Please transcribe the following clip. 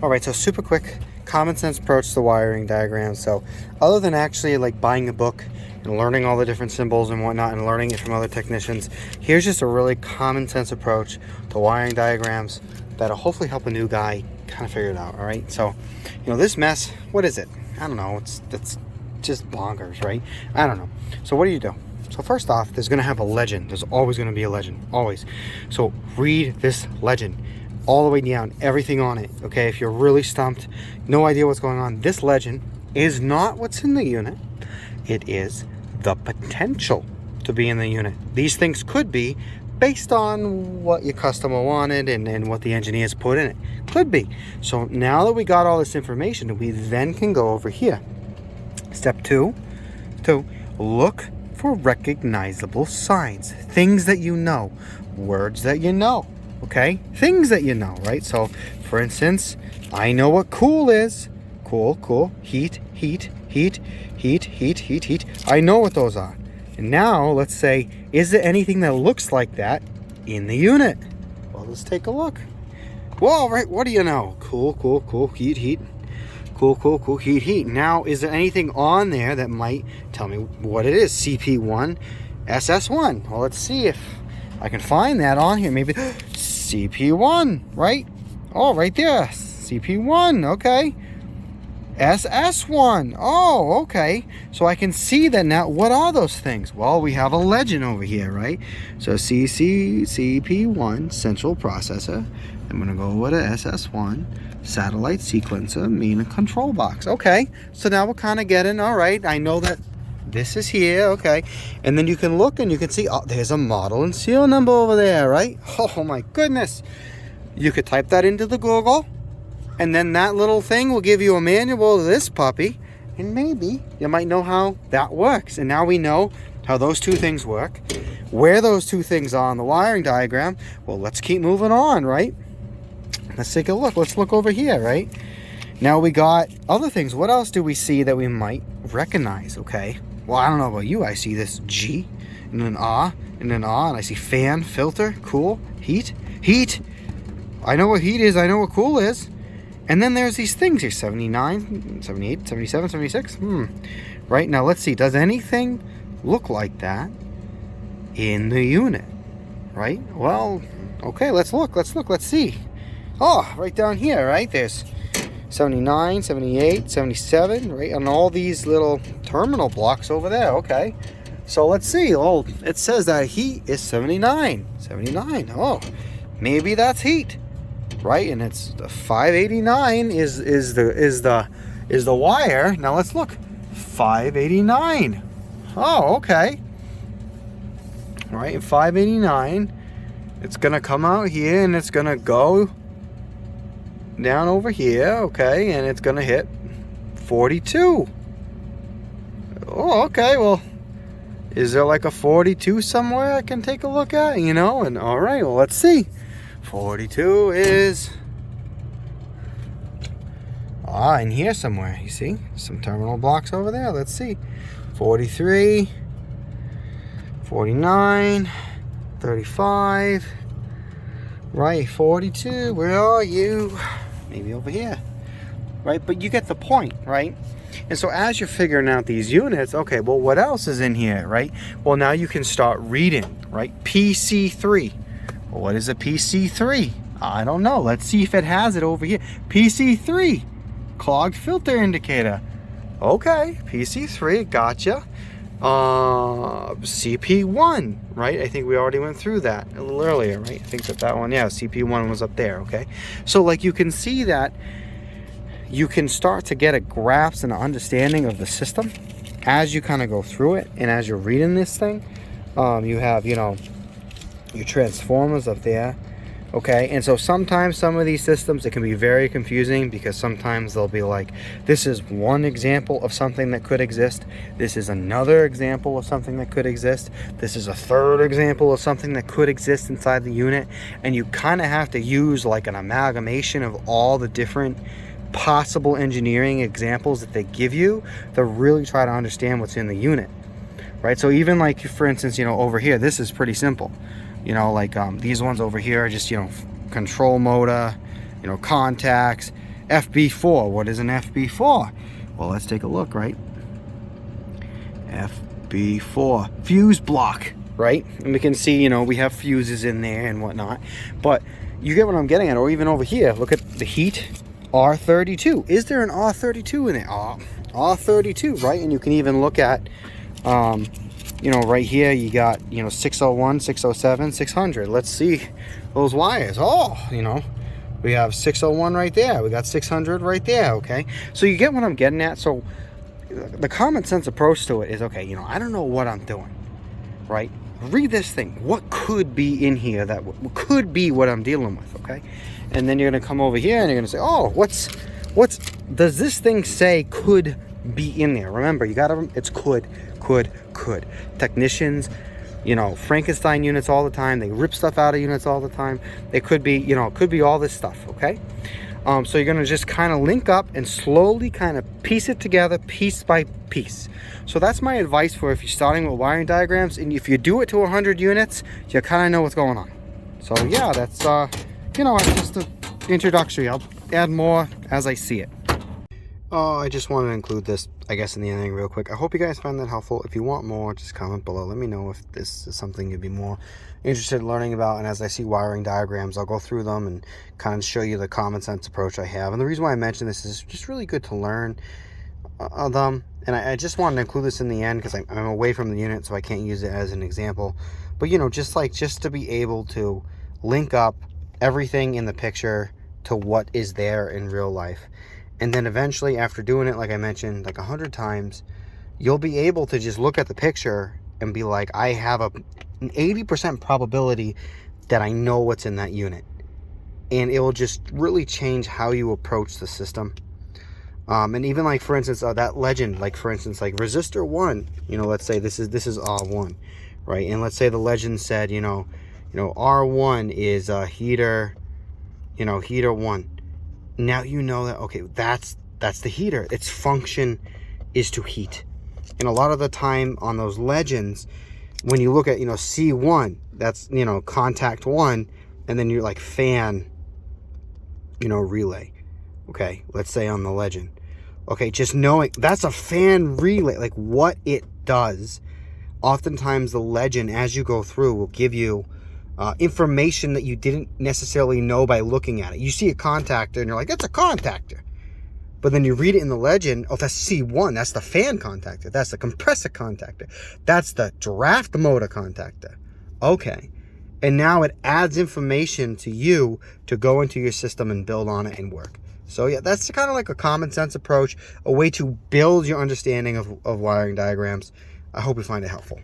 All right, so super quick, common sense approach to wiring diagrams. So other than actually like buying a book and learning all the different symbols and whatnot and learning it from other technicians, here's just a really common sense approach to wiring diagrams that'll hopefully help a new guy kind of figure it out. All right, so this mess, what is it? I don't know. It's just bonkers, right? I don't know. So what do? So first off, there's going to have a legend. There's always going to be a legend, always. So read this legend all the way down, everything on it. Okay, if you're really stumped, no idea what's going on, this legend is not what's in the unit. It is the potential to be in the unit. These things could be based on what your customer wanted and what the engineers put in it. Could be. So now that we got all this information, we then can go over here. Step 2, look for recognizable signs, things that you know, words that you know. Okay, things that you know, right? So for instance, I know what cool is. Cool. Heat. I know what those are. And now let's say, is there anything that looks like that in the unit? Well, let's take a look. Well, right, what do you know? Cool. Heat. Cool. Heat. Now, is there anything on there that might tell me what it is? CP1, SS1. Well, let's see if I can find that on here. Maybe CP1, right? Oh, right there. CP1, okay. SS1. Oh, okay. So I can see that now. What are those things? Well, we have a legend over here, right? So CP1, central processor. I'm going to go with a SS1, satellite sequencer, main and control box. Okay. So now we're kind of getting, all right, I know that this is here, okay. And then you can look and you can see, oh, there's a model and serial number over there, right? Oh my goodness. You could type that into the Google, and then that little thing will give you a manual of this puppy, and maybe you might know how that works. And now we know how those two things work, where those two things are on the wiring diagram. Well, let's keep moving on, right? Let's take a look. Let's look over here, right? Now we got other things. What else do we see that we might recognize, okay? Well, I don't know about you. I see this G and an R and an R, and I see fan, filter, cool, heat. I know what heat is. I know what cool is. And then there's these things here, 79, 78, 77, 76. Right, now let's see. Does anything look like that in the unit? Right? Well, okay, let's look. Let's see. Oh, right down here, right? There's 79, 78, 77, right? On all these little terminal blocks over there, okay. So let's see. Oh, it says that heat is 79. 79. Oh, maybe that's heat. Right? And it's the 589 is the wire. Now let's look. 589. Oh, okay. All right, 589. It's gonna come out here and it's gonna go down over here, okay, and it's gonna hit 42. Oh, okay, well, is there like a 42 somewhere I can take a look at, and all right, well, let's see. 42 is in here somewhere. You see some terminal blocks over there. Let's see. 43, 49, 35, right, 42. Where are you? Maybe over here, right? But you get the point, right? And so as you're figuring out these units, okay, well, what else is in here, right? Well, now you can start reading, right? PC3. Well, what is a PC3? I don't know. Let's see if it has it over here. PC3, clogged filter indicator. Okay, PC3, gotcha. CP1, right? I think we already went through that a little earlier, right? I think that one, yeah, CP1 was up there, okay? So, like, you can see that you can start to get a grasp and an understanding of the system as you kind of go through it, and as you're reading this thing. You have, your transformers up there, okay? And so sometimes some of these systems, it can be very confusing, because sometimes they'll be like, this is one example of something that could exist, this is another example of something that could exist, this is a third example of something that could exist inside the unit, and you kind of have to use like an amalgamation of all the different possible engineering examples that they give you to really try to understand what's in the unit, right? So even like, for instance, over here, this is pretty simple. Like these ones over here are just, control motor, contacts, FB4. What is an FB4? Well, let's take a look, right? FB4, fuse block, right? And we can see, you know, we have fuses in there and whatnot, but you get what I'm getting at. Or even over here, look at the heat, R32. Is there an R32 in there? R32, right? And you can even look at, you know, right here, you got, you know, 601, 607, 600. Let's see those wires. Oh, you know, we have 601 right there. We got 600 right there, okay? So you get what I'm getting at? So the common sense approach to it is, okay, you know, I don't know what I'm doing, right? Read this thing. What could be in here that could be what I'm dealing with, okay? And then you're going to come over here and you're going to say, oh, what's does this thing say could be in there? Remember, you got to, it's could. Technicians, you know, Frankenstein units all the time. They rip stuff out of units all the time. They could be, you know, it could be all this stuff, okay? So you're going to just kind of link up and slowly kind of piece it together piece by piece. So that's my advice for if you're starting with wiring diagrams, and if you do it to 100 units, you kind of know what's going on. So yeah, that's, you know, it's just an introductory. I'll add more as I see it. Oh, I just wanted to include this, I guess, in the ending real quick. I hope you guys found that helpful. If you want more, just comment below. Let me know if this is something you'd be more interested in learning about. And as I see wiring diagrams, I'll go through them and kind of show you the common sense approach I have. And the reason why I mention this is just really good to learn them. And I just wanted to include this in the end because I'm away from the unit, so I can't use it as an example. But, you know, just to be able to link up everything in the picture to what is there in real life. And then eventually, after doing it, like I mentioned, like 100 times, you'll be able to just look at the picture and be like, I have an 80% probability that I know what's in that unit. And it will just really change how you approach the system. And even like, for instance, that legend, like for instance, like resistor 1, you know, let's say this is R1, right? And let's say the legend said, you know, R1 is heater, you know, heater 1. Now you know that, okay, that's the heater. Its function is to heat. And a lot of the time on those legends, when you look at, you know, C1, that's, you know, contact 1, and then you're like fan, you know, relay. Okay, let's say on the legend. Okay, just knowing that's a fan relay, like what it does. Oftentimes the legend, as you go through, will give you information that you didn't necessarily know by looking at it. You see a contactor and you're like, that's a contactor. But then you read it in the legend, oh, that's C1, that's the fan contactor, that's the compressor contactor, that's the draft motor contactor. Okay. And now it adds information to you to go into your system and build on it and work. So yeah, that's kind of like a common sense approach, a way to build your understanding of wiring diagrams. I hope you find it helpful.